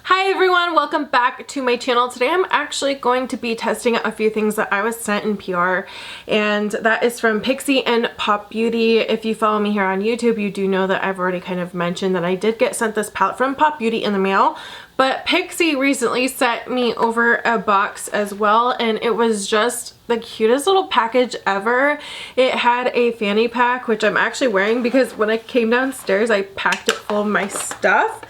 Hi everyone, welcome back to my channel. Today I'm actually going to be testing a few things that I was sent in PR, and that is from Pixi and Pop Beauty. If you follow me here on YouTube, you do know that I've already kind of mentioned that I did get sent this palette from Pop Beauty in the mail, but Pixi recently sent me over a box as well, and it was just the cutest little package ever. It had a fanny pack, which I'm actually wearing because when I came downstairs I packed it full of my stuff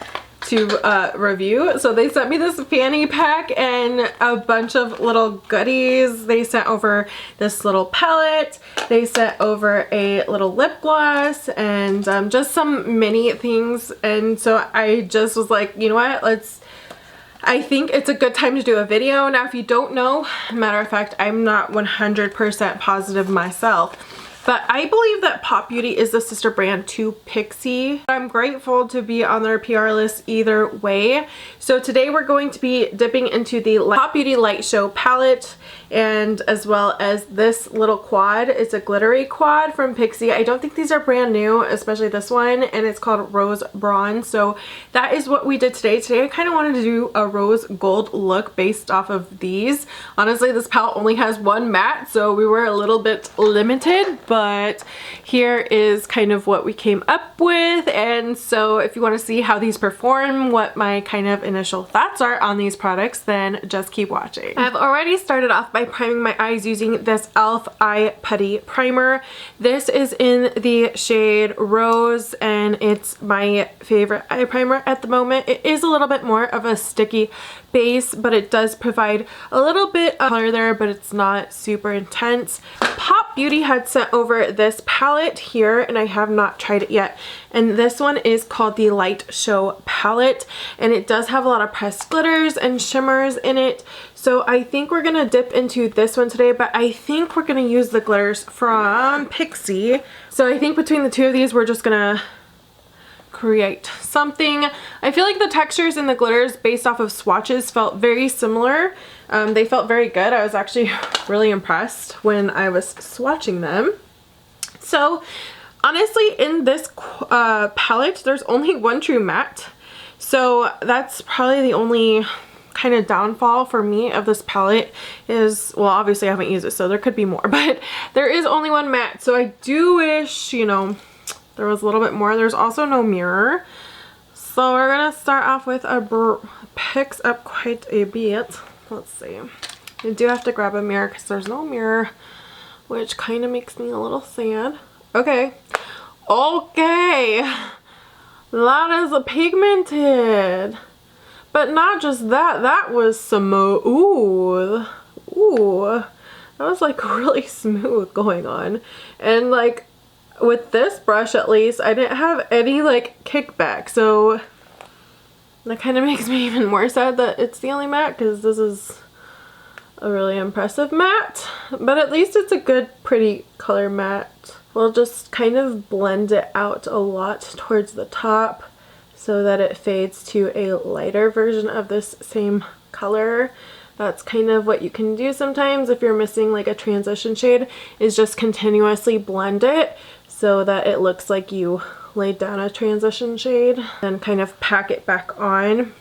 to review. So they sent me this fanny pack and a bunch of little goodies. They sent over this little palette. They sent over a little lip gloss and just some mini things. And so I just was like, you know what, I think it's a good time to do a video. Now, if you don't know, matter of fact, I'm not 100% positive myself, but I believe that Pop Beauty is the sister brand to Pixi. I'm grateful to be on their PR list either way. So today we're going to be dipping into the Pop Beauty Lightshow palette, and as well as this little quad. It's a glittery quad from Pixi. I don't think these are brand new, especially this one, and it's called Rose Bronze. So that is what we did today. Today I kind of wanted to do a rose gold look based off of these. Honestly, this palette only has one matte, so we were a little bit limited, but here is kind of what we came up with. And so if you want to see how these perform, what my kind of initial thoughts are on these products, then just keep watching. I've already started off by priming my eyes using this e.l.f. Eye Putty Primer. This is in the shade Rose, and it's my favorite eye primer at the moment. It is a little bit more of a sticky base, but it does provide a little bit of color there, but it's not super intense. Pop Beauty had sent over this palette here, and I have not tried it yet. And this one is called the Lightshow palette, and it does have a lot of pressed glitters and shimmers in it. So I think we're gonna dip into this one today, but I think we're gonna use the glitters from Pixi. So I think between the two of these, we're just gonna create something. I feel like the textures and the glitters based off of swatches felt very similar. They felt very good. I was actually really impressed when I was swatching them. So honestly, in this palette, there's only one true matte. So that's probably the only kind of downfall for me of this palette is, well, obviously I haven't used it, so there could be more, but there is only one matte. So I do wish, you know, there was a little bit more. There's also no mirror. So we're gonna start off with a picks up quite a bit. Let's see. I do have to grab a mirror because there's no mirror, which kind of makes me a little sad. Okay. Okay. That is a pigmented. But not just that. That was smooth. Ooh. That was like really smooth going on. And like, with this brush at least, I didn't have any like kickback, so that kind of makes me even more sad that it's the only matte, because this is a really impressive matte, but at least it's a good pretty color matte. We'll just kind of blend it out a lot towards the top so that it fades to a lighter version of this same color. That's kind of what you can do sometimes if you're missing like a transition shade, is just continuously blend it so that it looks like you laid down a transition shade, and kind of pack it back on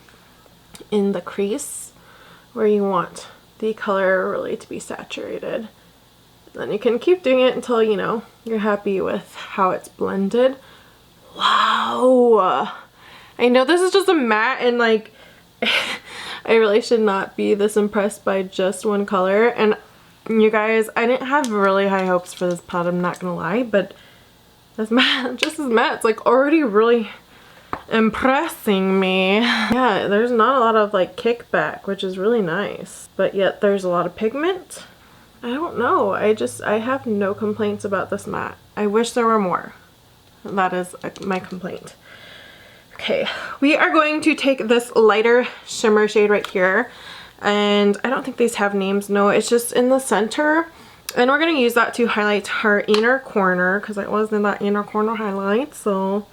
in the crease where you want the color really to be saturated. Then you can keep doing it until, you know, you're happy with how it's blended. Wow! I know this is just a matte, and like I really should not be this impressed by just one color. And you guys, I didn't have really high hopes for this palette, I'm not gonna lie, but this matte, just as matte, it's like already really impressing me. Yeah, there's not a lot of like kickback, which is really nice, but yet there's a lot of pigment. I don't know, I have no complaints about this matte. I wish there were more. That is my complaint. Okay, we are going to take this lighter shimmer shade right here, and I don't think these have names. No, it's just in the center. And we're going to use that to highlight our inner corner, because it was in that inner corner highlight. So,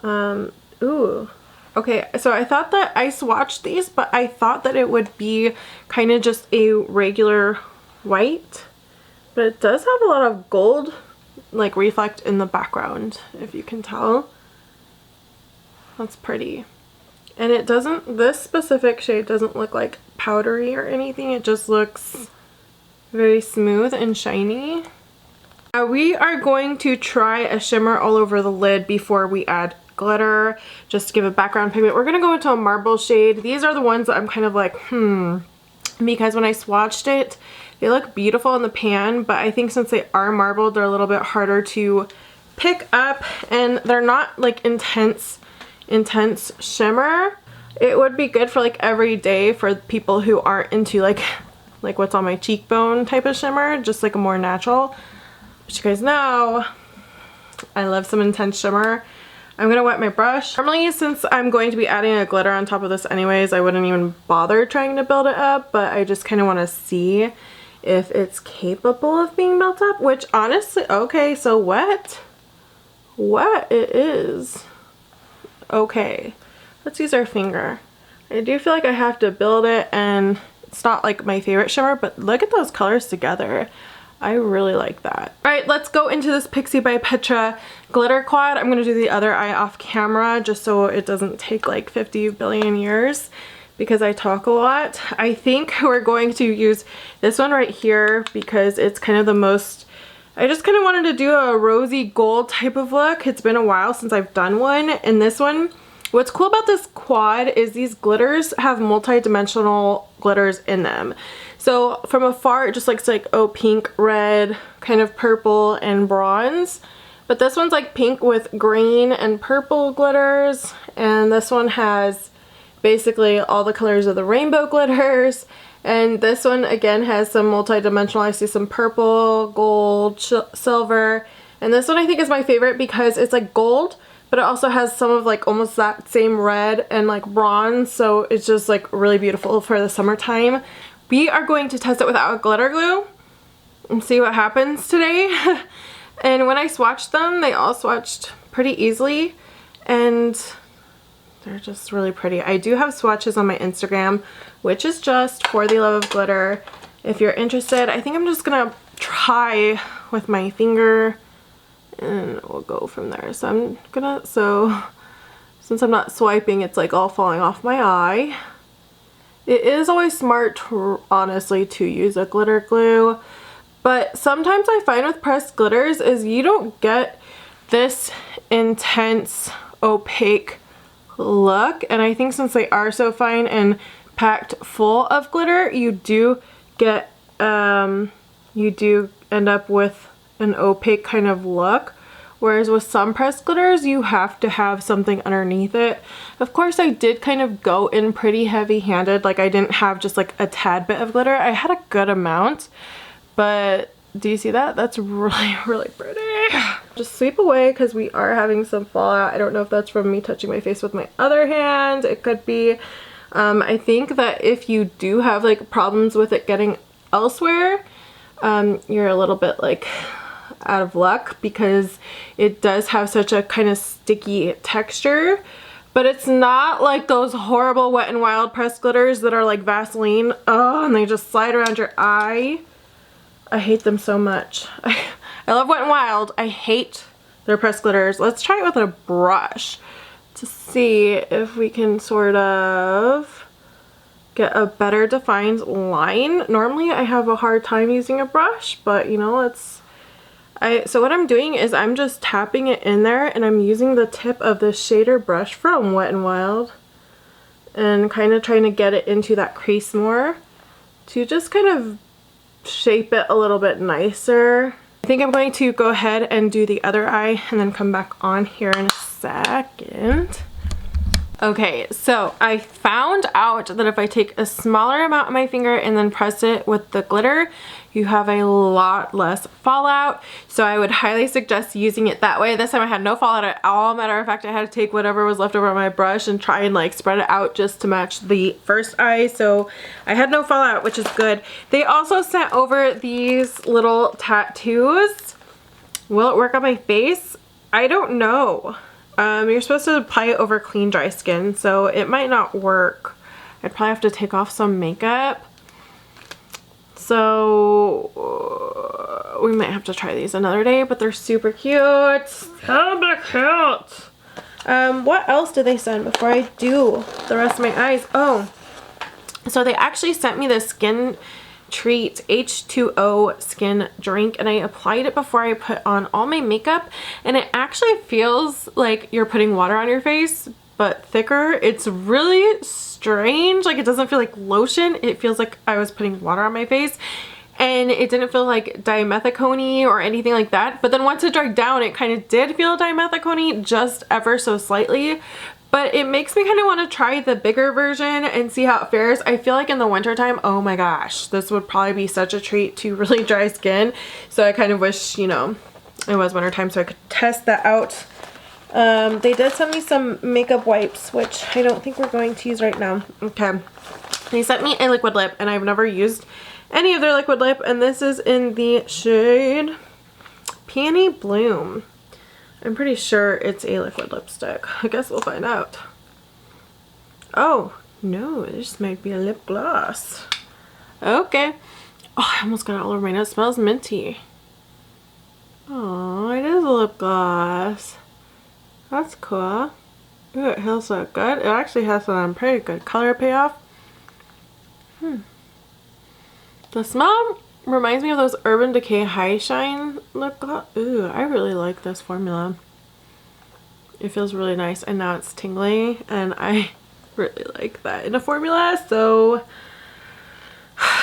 ooh. Okay, so I thought that I swatched these, but I thought that it would be kind of just a regular white. But it does have a lot of gold, like, reflect in the background, if you can tell. That's pretty. And it doesn't, this specific shade doesn't look like powdery or anything. It just looks very smooth and shiny. Now we are going to try a shimmer all over the lid before we add glitter, just to give a background pigment. We're gonna go into a marble shade. These are the ones that I'm kind of like, because when I swatched it, they look beautiful in the pan, but I think since they are marbled, they're a little bit harder to pick up, and they're not like intense shimmer. It would be good for like every day for people who aren't into like what's on my cheekbone type of shimmer, just like a more natural. But you guys know I love some intense shimmer. I'm gonna wet my brush. Normally, since I'm going to be adding a glitter on top of this anyways, I wouldn't even bother trying to build it up, but I just kind of want to see if it's capable of being built up, which honestly, okay, so wet it is. Okay, let's use our finger. I do feel like I have to build it, and it's not like my favorite shimmer, but look at those colors together. I really like that. All right, let's go into this Pixi by Petra glitter quad. I'm gonna do the other eye off camera just so it doesn't take like 50 billion years because I talk a lot. I think we're going to use this one right here because it's kind of the most, I just kind of wanted to do a rosy gold type of look. It's been a while since I've done one, and this one, what's cool about this quad is these glitters have multi-dimensional glitters in them. So from afar it just looks like, oh, pink, red, kind of purple, and bronze. But this one's like pink with green and purple glitters, and this one has basically all the colors of the rainbow glitters. And this one again has some multi-dimensional. I see some purple, gold, silver, and this one I think is my favorite because it's like gold, but it also has some of like almost that same red and like bronze, so it's just like really beautiful for the summertime. We are going to test it without glitter glue and see what happens today. And when I swatched them, they all swatched pretty easily, and they're just really pretty. I do have swatches on my Instagram, which is just For the Love of Glitter. If you're interested, I think I'm just gonna try with my finger and we'll go from there. So since I'm not swiping, it's like all falling off my eye. It is always smart, honestly, to use a glitter glue, but sometimes I find with pressed glitters is you don't get this intense opaque look, and I think since they are so fine and packed full of glitter, you do get you do end up with an opaque kind of look, whereas with some pressed glitters you have to have something underneath it. Of course, I did kind of go in pretty heavy-handed, like I didn't have just like a tad bit of glitter. I had a good amount, but do you see that? That's really pretty. Just sweep away because we are having some fallout. I don't know if that's from me touching my face with my other hand. It could be. I think that if you do have like problems with it getting elsewhere, you're a little bit like out of luck because it does have such a kind of sticky texture, but it's not like those horrible Wet n Wild pressed glitters that are like Vaseline. Oh, and they just slide around your eye. I hate them so much. I love Wet n Wild. I hate their pressed glitters. Let's try it with a brush to see if we can sort of get a better defined line. Normally I have a hard time using a brush, but you know, so what I'm doing is I'm just tapping it in there, and I'm using the tip of the shader brush from Wet n Wild and kind of trying to get it into that crease more to just kind of shape it a little bit nicer. I think I'm going to go ahead and do the other eye and then come back on here in a second. Okay, so I found out that if I take a smaller amount of my finger and then press it with the glitter, you have a lot less fallout. So I would highly suggest using it that way. This time I had no fallout at all. Matter of fact, I had to take whatever was left over on my brush and try and like spread it out just to match the first eye. So I had no fallout, which is good. They also sent over these little tattoos. Will it work on my face? I don't know. You're supposed to apply it over clean, dry skin, so it might not work. I'd probably have to take off some makeup. So we might have to try these another day, but they're super cute. Super cute. What else did they send before I do the rest of my eyes? Oh, so they actually sent me the Skin Treat H2O skin drink, and I applied it before I put on all my makeup, and it actually feels like you're putting water on your face, but thicker. It's really strange. Like, it doesn't feel like lotion. It feels like I was putting water on my face, and it didn't feel like dimethicone or anything like that. But then once it dried down, it kind of did feel dimethicone, just ever so slightly. But it makes me kind of want to try the bigger version and see how it fares. I feel like in the wintertime, oh my gosh, this would probably be such a treat to really dry skin. So I kind of wish, you know, it was wintertime so I could test that out. They did send me some makeup wipes, which I don't think we're going to use right now. Okay. They sent me a liquid lip, and I've never used any of their liquid lip, and this is in the shade Peony Bloom. I'm pretty sure it's a liquid lipstick. I guess we'll find out. Oh, no, this might be a lip gloss. Okay. Oh, I almost got it all over my nose. It smells minty. Oh, it is a lip gloss. That's cool. Ooh, it feels so good. It actually has some pretty good color payoff. The smell reminds me of those Urban Decay High Shine lip gloss. Ooh, I really like this formula. It feels really nice, and now it's tingly, and I really like that in a formula, so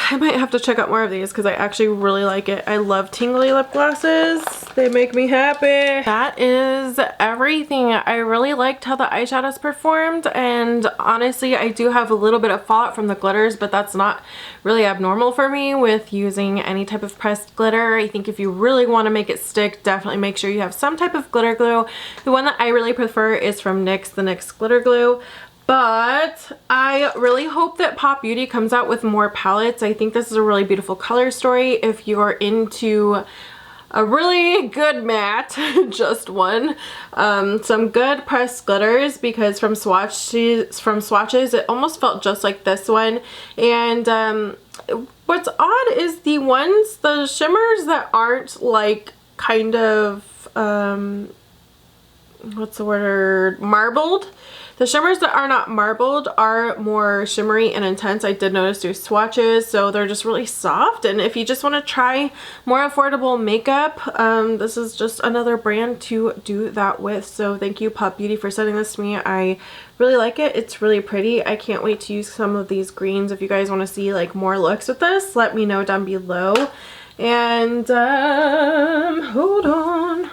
I might have to check out more of these because I actually really like it. I love tingly lip glosses. They make me happy. That is everything. I really liked how the eyeshadows performed, and honestly, I do have a little bit of fallout from the glitters, but that's not really abnormal for me with using any type of pressed glitter. I think if you really want to make it stick, definitely make sure you have some type of glitter glue. The one that I really prefer is from NYX, the NYX glitter glue. But I really hope that Pop Beauty comes out with more palettes. I think this is a really beautiful color story. If you're into a really good matte, just one, some good pressed glitters, because from swatches it almost felt just like this one. And what's odd is the shimmers that aren't like kind of what's the word, marbled. The shimmers that are not marbled are more shimmery and intense. I did notice through swatches, so they're just really soft. And if you just want to try more affordable makeup, this is just another brand to do that with. So thank you, Pop Beauty, for sending this to me. I really like it. It's really pretty. I can't wait to use some of these greens. If you guys want to see like more looks with this, let me know down below. And hold on,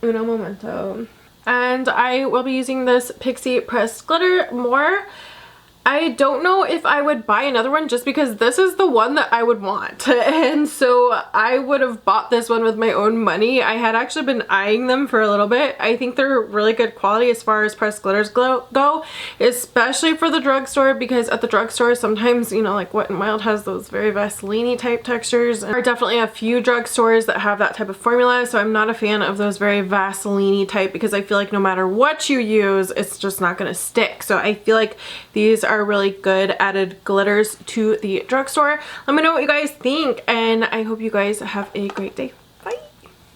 uno momento. And I will be using this Pixi pressed glitter more. I don't know if I would buy another one just because this is the one that I would want. And so I would have bought this one with my own money. I had actually been eyeing them for a little bit. I think they're really good quality as far as pressed glitters go, especially for the drugstore, because at the drugstore sometimes, you know, like Wet n Wild has those very Vaseline-y type textures. There are definitely a few drugstores that have that type of formula, so I'm not a fan of those very Vaseline-y type because I feel like no matter what you use, it's just not going to stick. So I feel like these are really good added glitters to the drugstore. Let me know what you guys think, and I hope you guys have a great day.